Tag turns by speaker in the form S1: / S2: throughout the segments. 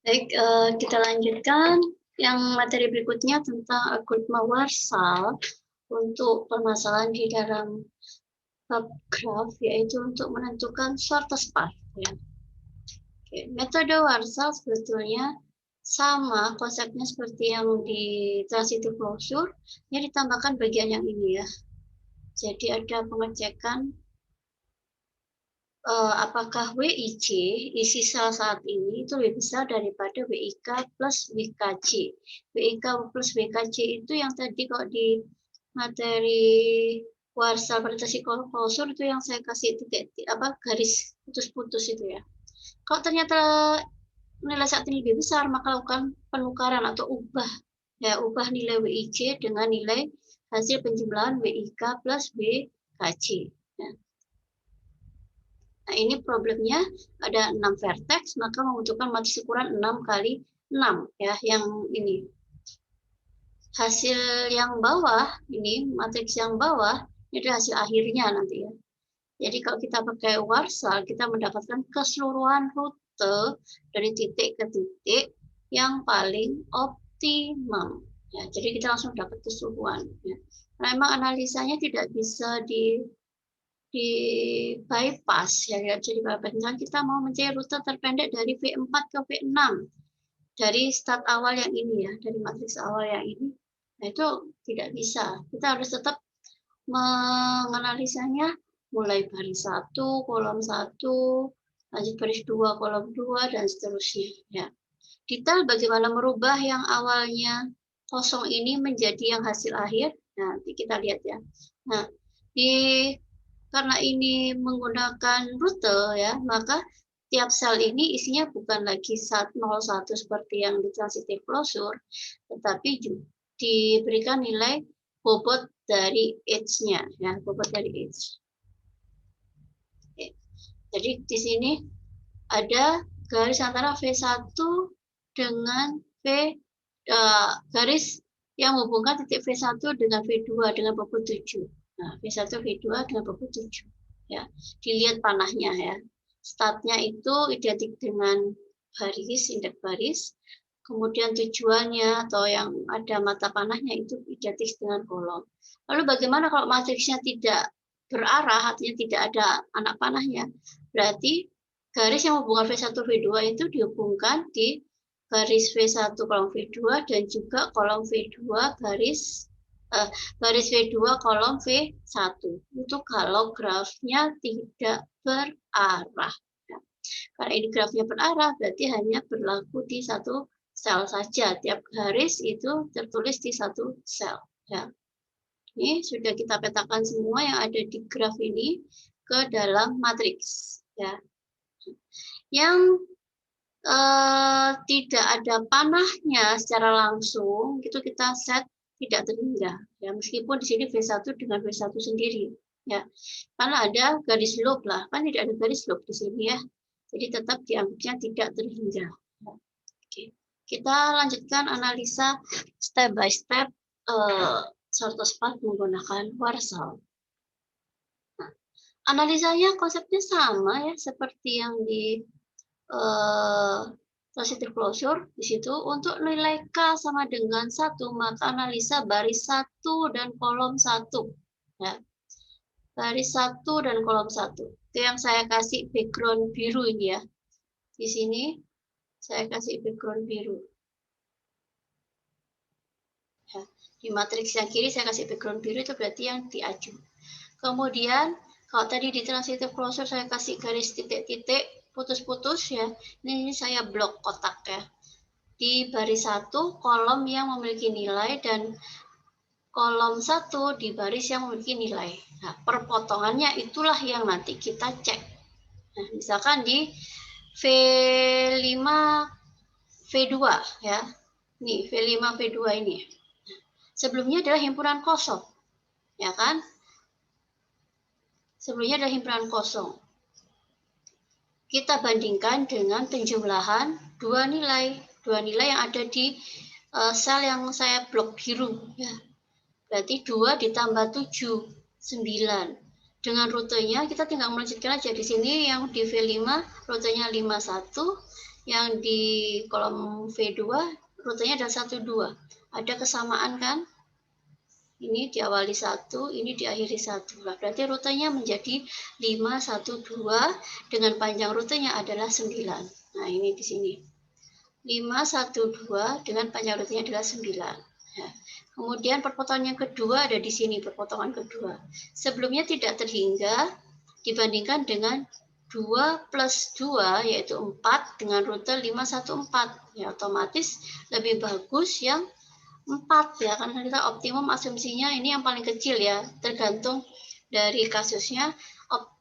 S1: Baik, kita lanjutkan yang materi berikutnya tentang algoritma Warsal untuk permasalahan di dalam bab graf, yaitu untuk menentukan shortest path. Ya. Oke, metode Warsal sebetulnya sama konsepnya seperti yang di transitive closure, ya ditambahkan bagian yang ini ya. Jadi ada pengecekan apakah WIC, isi sel saat ini itu lebih besar daripada WIK plus WKJ. WIK plus WKJ itu yang tadi kok di materi Warsal presentasi klosur itu yang saya kasih titik garis putus-putus itu ya. Kalau ternyata nilai saat ini lebih besar, maka lakukan penukaran atau ubah nilai WIC dengan nilai hasil penjumlahan WIK plus WKJ. Ya. Nah, ini problemnya ada 6 vertex, maka membutuhkan matriks ukuran 6 kali 6 ya, yang ini. Hasil yang bawah, ini matriks yang bawah, ini adalah hasil akhirnya nanti ya. Jadi kalau kita pakai Warsal, kita mendapatkan keseluruhan rute dari titik ke titik yang paling optimum. Ya, jadi kita langsung dapat keseluruhan. Ya. Nah, memang analisanya tidak bisa di bypass ya, jadi bypass. Misalnya kita mau mencari rute terpendek dari V4 ke V6 dari start awal yang ini ya, dari matriks awal yang ini. Nah, itu tidak bisa. Kita harus tetap menganalisanya mulai baris 1, kolom 1, lanjut baris 2, kolom 2, dan seterusnya. Ya. Detail bagaimana merubah yang awalnya kosong ini menjadi yang hasil akhir. Nah, nanti kita lihat ya. Nah, karena ini menggunakan rute ya, maka tiap sel ini isinya bukan lagi 01 seperti yang di transitive closure, tetapi diberikan nilai bobot dari edge-nya ya, bobot dari edge. Oke. Jadi di sini ada garis antara V1 dengan garis yang menghubungkan titik V1 dengan V2 dengan bobot 7. Nah, V1 V2 dengan bobot 7 ya. Dilihat panahnya ya. Startnya itu identik dengan baris, indeks baris. Kemudian tujuannya atau yang ada mata panahnya itu identik dengan kolom. Lalu bagaimana kalau matriksnya tidak berarah, artinya tidak ada anak panahnya? Berarti garis yang menghubungkan V1 V2 itu dihubungkan di garis V1 kolom V2 dan juga kolom V2 garis V2 kolom V1. Itu kalau grafnya tidak berarah. Karena ini grafnya berarah, berarti hanya berlaku di satu sel saja. Tiap garis itu tertulis di satu sel. Ya. Ini sudah kita petakan semua yang ada di graf ini ke dalam matriks. Ya. Yang tidak ada panahnya secara langsung, itu kita set tidak terhingga. Ya, meskipun di sini V1 dengan V1 sendiri. Ya, karena ada garis loop lah, kan tidak ada garis loop di sini ya. Jadi tetap dianggapnya tidak terhingga. Oke. Kita lanjutkan analisa step by step shortest path menggunakan Warsal. Nah, analisanya konsepnya sama ya seperti yang di transitive closure. Di situ untuk nilai K sama dengan 1, maka analisa baris 1 dan kolom 1. Ya. Baris 1 dan kolom 1. Itu yang saya kasih background biru ini ya. Di sini saya kasih background biru. Ya. Di matriks yang kiri saya kasih background biru, itu berarti yang diaju. Kemudian kalau tadi di transitive closure saya kasih garis titik-titik putus-putus ya. Ini saya blok kotak ya. Di baris 1 kolom yang memiliki nilai dan kolom 1 di baris yang memiliki nilai. Nah, perpotongannya itulah yang nanti kita cek. Nah, misalkan di V5 V2 ya. Nih, V5 V2 ini. Sebelumnya adalah himpunan kosong. Ya kan? Sebelumnya adalah himpunan kosong. Kita bandingkan dengan penjumlahan dua nilai yang ada di sel yang saya blok biru ya. Berarti 2 ditambah 7, 9. Dengan rutenya kita tinggal melanjutkan aja di sini yang di V5 rutenya 51, Yang di kolom V2 rutenya ada 1, 2. Ada kesamaan kan? Ini diawali 1, ini diakhiri 1. Nah, berarti rutenya menjadi 5, 1, 2 dengan panjang rutenya adalah 9. Nah, ini di sini. 5, 1, 2 dengan panjang rutenya adalah 9. Ya. Kemudian perpotongan yang kedua ada di sini, perpotongan kedua. Sebelumnya tidak terhingga dibandingkan dengan 2 plus 2 yaitu 4 dengan rute 5, 1, 4. Ya, otomatis lebih bagus yang 4 ya, karena kita optimum asumsinya ini yang paling kecil ya, tergantung dari kasusnya.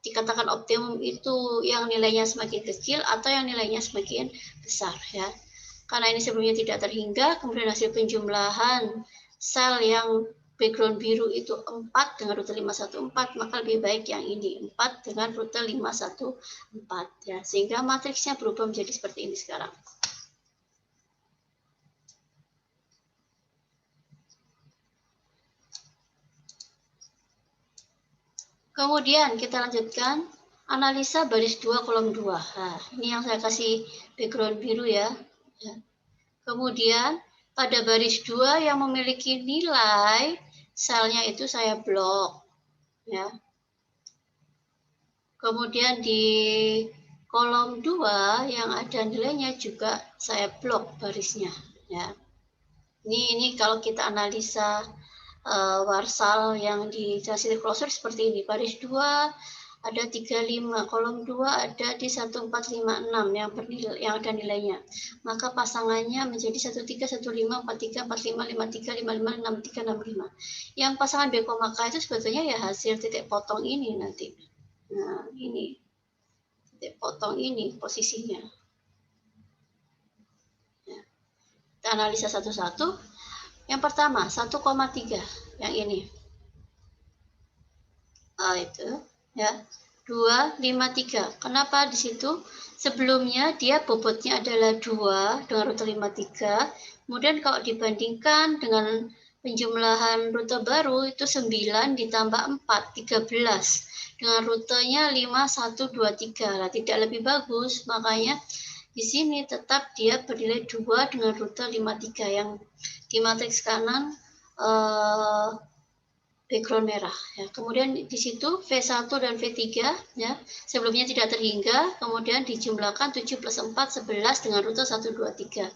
S1: Dikatakan optimum itu yang nilainya semakin kecil atau yang nilainya semakin besar ya. Karena ini sebelumnya tidak terhingga, kemudian hasil penjumlahan sel yang background biru itu 4 dengan rute 514, maka lebih baik yang ini 4 dengan rute 514 ya, sehingga matriksnya berubah menjadi seperti ini sekarang. Kemudian kita lanjutkan analisa baris 2 kolom 2. Nah, ini yang saya kasih background biru ya. Kemudian pada baris 2 yang memiliki nilai selnya itu saya blok ya. Kemudian di kolom 2 yang ada nilainya juga saya blok barisnya ya. Ini kalau kita analisa warsal yang di hasil closure seperti ini. Baris 2 ada 35, kolom 2 ada di 1456 yang ada nilainya. Maka pasangannya menjadi 13, 15, 43, 45, 53, 55, 63, 65. Yang pasangan B, K itu sebetulnya ya hasil titik potong ini nanti. Nah, ini titik potong ini posisinya. Ya. Kita analisa satu-satu. Yang pertama 1,3 yang ini. Itu ya 253. Kenapa di situ? Sebelumnya dia bobotnya adalah 2 dengan rute 53. Kemudian kalau dibandingkan dengan penjumlahan rute baru itu 9 ditambah 4, 13. Dengan rutenya 5, 1, 2, 3. Nah, tidak lebih bagus, makanya di sini tetap dia bernilai 2 dengan rute 53 yang di matriks kanan background merah ya. Kemudian di situ V1 dan V3 ya, sebelumnya tidak terhingga, kemudian dijumlahkan 7 plus 4 11 dengan rute 1 2 3.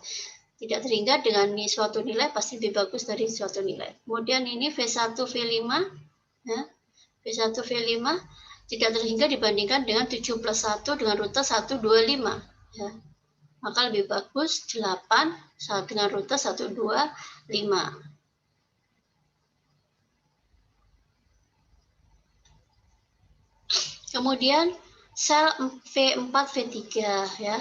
S1: Tidak terhingga dengan suatu nilai pasti lebih bagus dari suatu nilai. Kemudian ini V1 V5 ya. V1 V5 tidak terhingga dibandingkan dengan 7 plus 1 dengan rute 1 2 5 ya. Maka lebih bagus 8 dengan rute 1 2 5. Kemudian sel V4, V3 ya.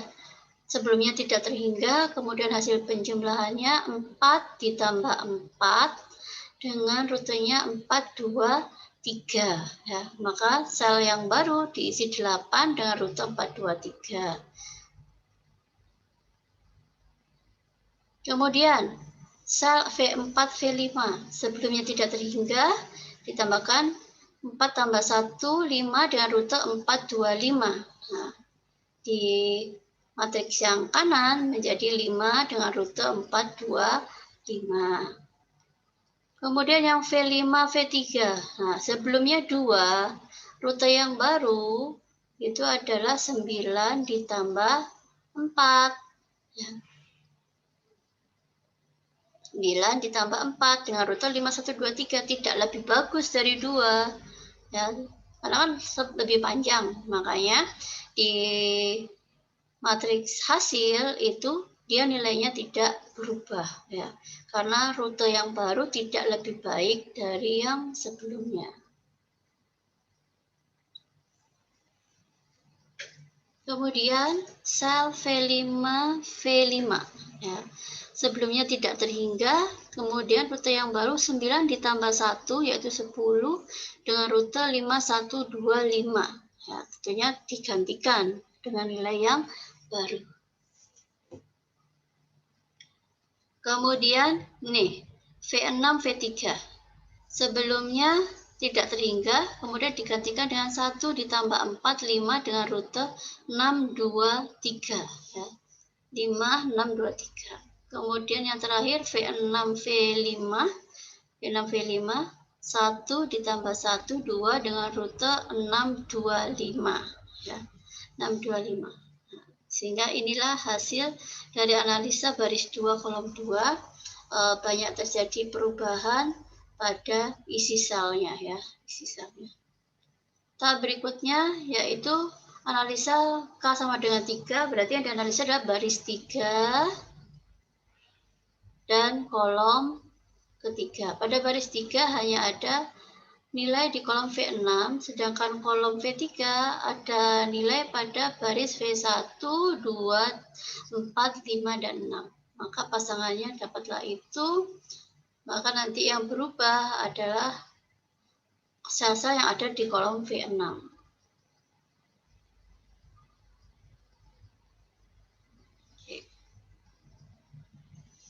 S1: Sebelumnya tidak terhingga, kemudian hasil penjumlahannya 4 ditambah 4 dengan rutenya 4, 2, 3 ya. Maka sel yang baru diisi 8 dengan rute 4, 2, 3. Kemudian sel V4, V5 sebelumnya tidak terhingga, ditambahkan 4 tambah 1, 5 dengan rute 4, 2, 5. Nah, di matriks yang kanan menjadi 5 dengan rute 4, 2, 5. Kemudian yang V5, V3. Nah, sebelumnya 2, rute yang baru itu adalah 9 ditambah 4. Ya. 9 ditambah 4 dengan rute 5, 1, 2, 3 tidak lebih bagus dari 2 ya, karena kan lebih panjang, makanya di matriks hasil itu dia nilainya tidak berubah ya, karena rute yang baru tidak lebih baik dari yang sebelumnya. Kemudian sel V5 V5 ya. Sebelumnya tidak terhingga, kemudian rute yang baru 9 ditambah 1 yaitu 10 dengan rute 5, 1, 2, 5. Ya, tentunya digantikan dengan nilai yang baru. Kemudian nih V6, V3. Sebelumnya tidak terhingga, kemudian digantikan dengan 1 ditambah 4, 5 dengan rute 6, 2, 3. Ya. 5, 6, 2, 3. Kemudian yang terakhir V6, V5. V6, V5. 1 ditambah 1, 2 dengan rute 6, 2, 5. Ya, 6, 2, 5. Sehingga inilah hasil dari analisa baris 2 kolom 2. Banyak terjadi perubahan pada isi selnya ya, isi selnya. Tahap berikutnya yaitu analisa K sama dengan 3, berarti yang dianalisa adalah baris 3 dan kolom ketiga. Pada baris 3 hanya ada nilai di kolom V6, sedangkan kolom V3 ada nilai pada baris V1, 2, 4, 5, dan 6. Maka pasangannya dapatlah itu. Maka nanti yang berubah adalah sel-sel yang ada di kolom V6.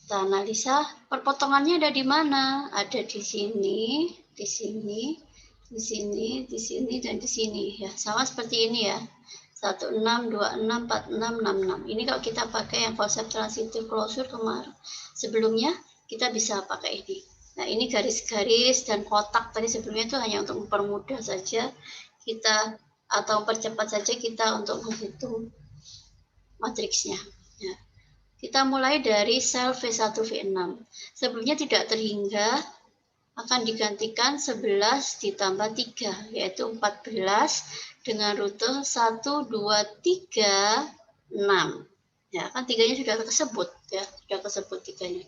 S1: Kita analisa perpotongannya ada di mana? Ada di sini, di sini, di sini, di sini, dan di sini ya. Sama seperti ini ya. 16, 26, 46, 66. Ini kalau kita pakai yang konsep transitive closure kemarin sebelumnya, kita bisa pakai ini. Nah, ini garis-garis dan kotak tadi sebelumnya itu hanya untuk mempermudah saja kita atau mempercepat saja kita untuk menghitung matriksnya. Ya. Kita mulai dari sel V1, V6. Sebelumnya tidak terhingga akan digantikan 11 ditambah 3, yaitu 14 dengan rute 1, 2, 3, 6. Ya, kan 3-nya sudah tersebut ya, sudah tersebut 3-nya.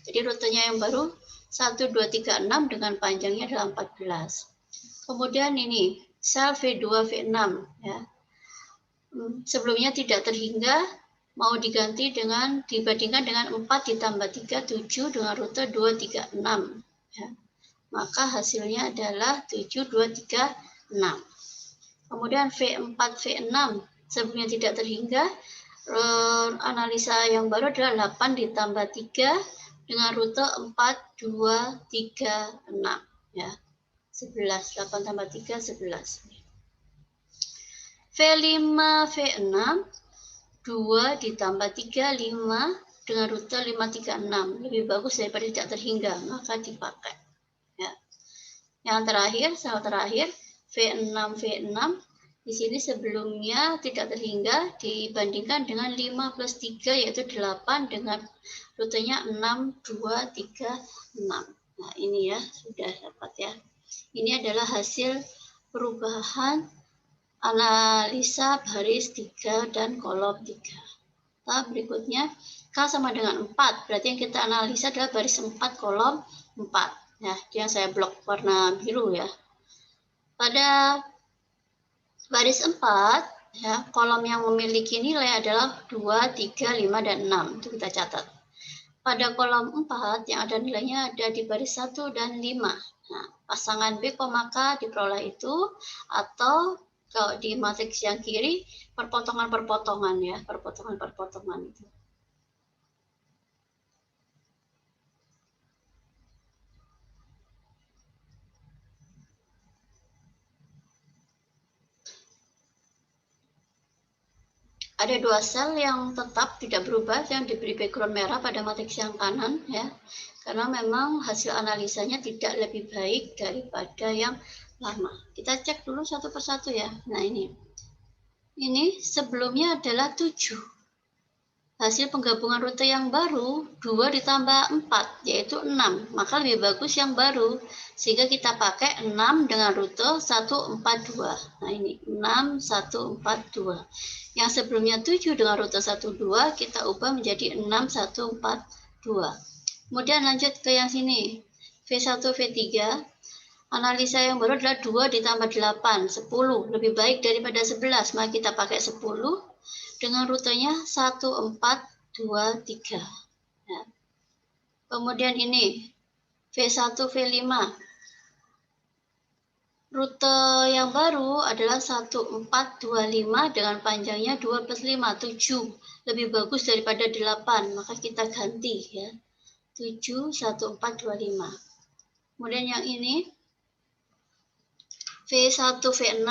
S1: Jadi rutenya yang baru 1, 2, 3, 6 dengan panjangnya adalah 14. Kemudian ini sel V2, V6 ya. Sebelumnya tidak terhingga, mau diganti dengan dibandingkan dengan 4 ditambah 3, 7 dengan rute 2, 3, 6 ya. Maka hasilnya adalah 7, 2, 3, 6. Kemudian V4, V6 sebelumnya tidak terhingga, analisa yang baru adalah 8 ditambah 3 dengan rute 4, 2, 3, 6 ya. 11, 8 tambah 3, 11. V5, V6 2 ditambah 3, 5 dengan rute 5, 3, 6. Lebih bagus daripada tidak terhingga, maka dipakai. Ya. Yang terakhir, sel terakhir, V6, V6. Di sini sebelumnya tidak terhingga dibandingkan dengan 5 plus 3, yaitu 8 dengan rutenya 6, 2, 3, 6. Nah, ini ya, sudah dapat ya. Ini adalah hasil perubahan analisa baris 3 dan kolom 3. Nah, berikutnya K sama dengan 4. Berarti yang kita analisa adalah baris 4 kolom 4. Ya, yang saya blok warna biru ya. Pada baris 4 ya, kolom yang memiliki nilai adalah 2, 3, 5, dan 6. Itu kita catat. Pada kolom 4 yang ada nilainya ada di baris 1 dan 5. Nah, pasangan B, K diperoleh itu, atau kalau di matriks yang kiri, perpotongan-perpotongan ya, perpotongan-perpotongan itu. Ada 2 sel yang tetap tidak berubah, yang diberi background merah pada matriks yang kanan ya, karena memang hasil analisanya tidak lebih baik daripada yang lama. Kita cek dulu satu persatu ya. Nah, ini sebelumnya adalah 7. Hasil penggabungan rute yang baru 2 ditambah 4, yaitu 6. Maka lebih bagus yang baru, sehingga kita pakai 6 dengan rute 1, 4, 2. Nah, ini 6, 1, 4, 2. Yang sebelumnya 7 dengan rute 1, 2, kita ubah menjadi 6, 1, 4, 2. Kemudian lanjut ke yang sini, V1, V3. Analisa yang baru adalah 2 ditambah 8, 10. Lebih baik daripada 11, maka kita pakai 10 dengan rutenya 1, 4, 2, 3. Ya. Kemudian ini V1, V5. Rute yang baru adalah 1, 4, 2, 5 dengan panjangnya 2 plus 5, 7. Lebih bagus daripada 8, maka kita ganti ya. 7, 1, 4, 2, 5. Kemudian yang ini V1, V6.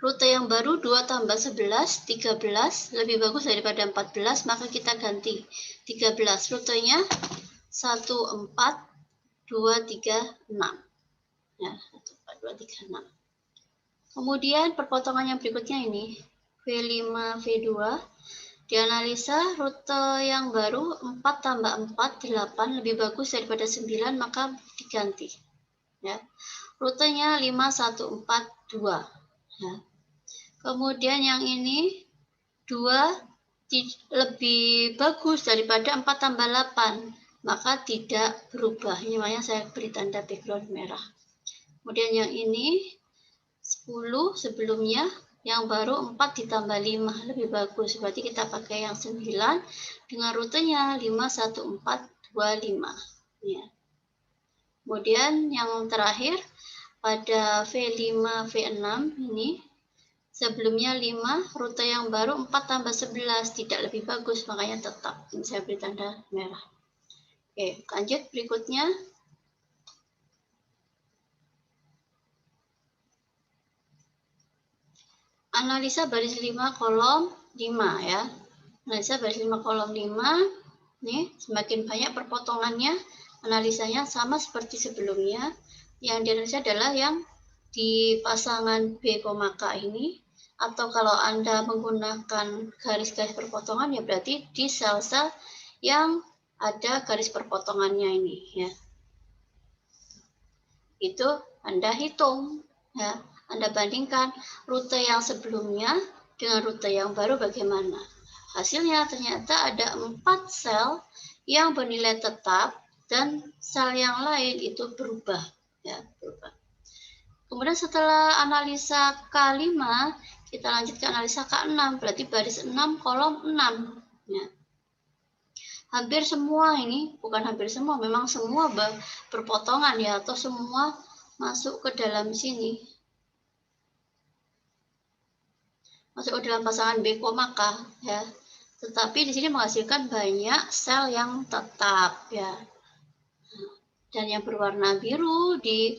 S1: rute yang baru 2 tambah 11, 13, lebih bagus daripada 14, maka kita ganti 13. Rutenya 1, 4, 2, 3, 6. Ya, 1, 4, 2, 3, 6. Kemudian perpotongan yang berikutnya ini, V5, V2. Dianalisa rute yang baru 4 tambah 4, 8, lebih bagus daripada 9, maka diganti. Ya. Rutenya 5, 1, 4, 2. Ya. Kemudian yang ini 2 lebih bagus daripada 4 tambah 8, maka tidak berubah. Ini makanya saya beri tanda background merah. Kemudian yang ini 10 sebelumnya, yang baru 4 ditambah 5, lebih bagus. Berarti kita pakai yang 9 dengan rutenya 5, 1, 4, 2, 5. Ya. Kemudian yang terakhir pada V5, V6 ini, sebelumnya 5, rute yang baru 4 tambah 11, tidak lebih bagus, makanya tetap. Ini saya beri tanda merah. Oke, lanjut berikutnya. Analisa baris 5 kolom 5 ya. Analisa baris 5 kolom 5. Nih, semakin banyak perpotongannya, analisanya sama seperti sebelumnya. Yang dianalisa adalah yang di pasangan B, K ini. Atau kalau Anda menggunakan garis-garis perpotongan, ya berarti di sel-sel yang ada garis perpotongannya ini ya. Itu Anda hitung ya. Anda bandingkan rute yang sebelumnya dengan rute yang baru bagaimana. Hasilnya ternyata ada 4 sel yang bernilai tetap dan sel yang lain itu berubah. Ya, berubah. Kemudian setelah analisa K5, kita lanjut ke analisa K6, berarti baris 6 kolom 6. Ya. Hampir semua ini, bukan hampir semua, memang semua berpotongan ya, atau semua masuk ke dalam sini. Masuk ke dalam pasangan B, K ya. Tetapi di sini menghasilkan banyak sel yang tetap ya. Dan yang berwarna biru di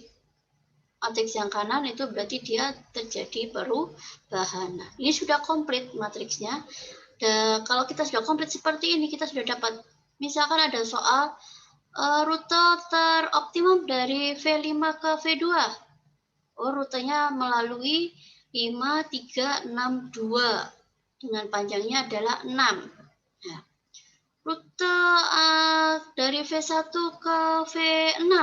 S1: matriks yang kanan itu berarti dia terjadi perubahan. Nah, ini sudah komplit matriksnya. Dan kalau kita sudah komplit seperti ini, kita sudah dapat, misalkan ada soal rute teroptimum dari V5 ke V2. Oh, rutenya melalui 5, 3, 6, 2 dengan panjangnya adalah 6. Nah, rute dari V1 ke V6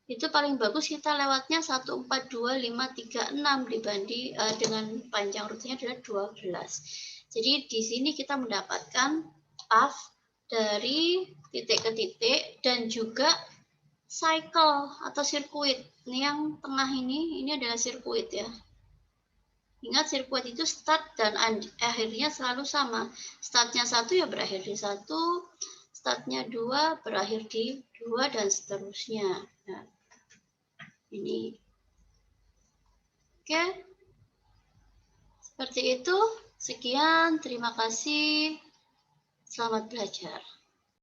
S1: itu paling bagus kita lewatnya 1, 4, 2, 5, 3, 6 dibanding dengan panjang rutenya adalah 12. Jadi di sini kita mendapatkan path dari titik ke titik dan juga cycle atau sirkuit. Ini yang tengah ini adalah sirkuit ya. Ingat sirkuit itu start dan akhirnya selalu sama. Startnya 1 ya berakhir di 1, startnya 2 berakhir di 2 dan seterusnya. Nah, ini. Oke. Seperti itu. Sekian, terima kasih. Selamat belajar.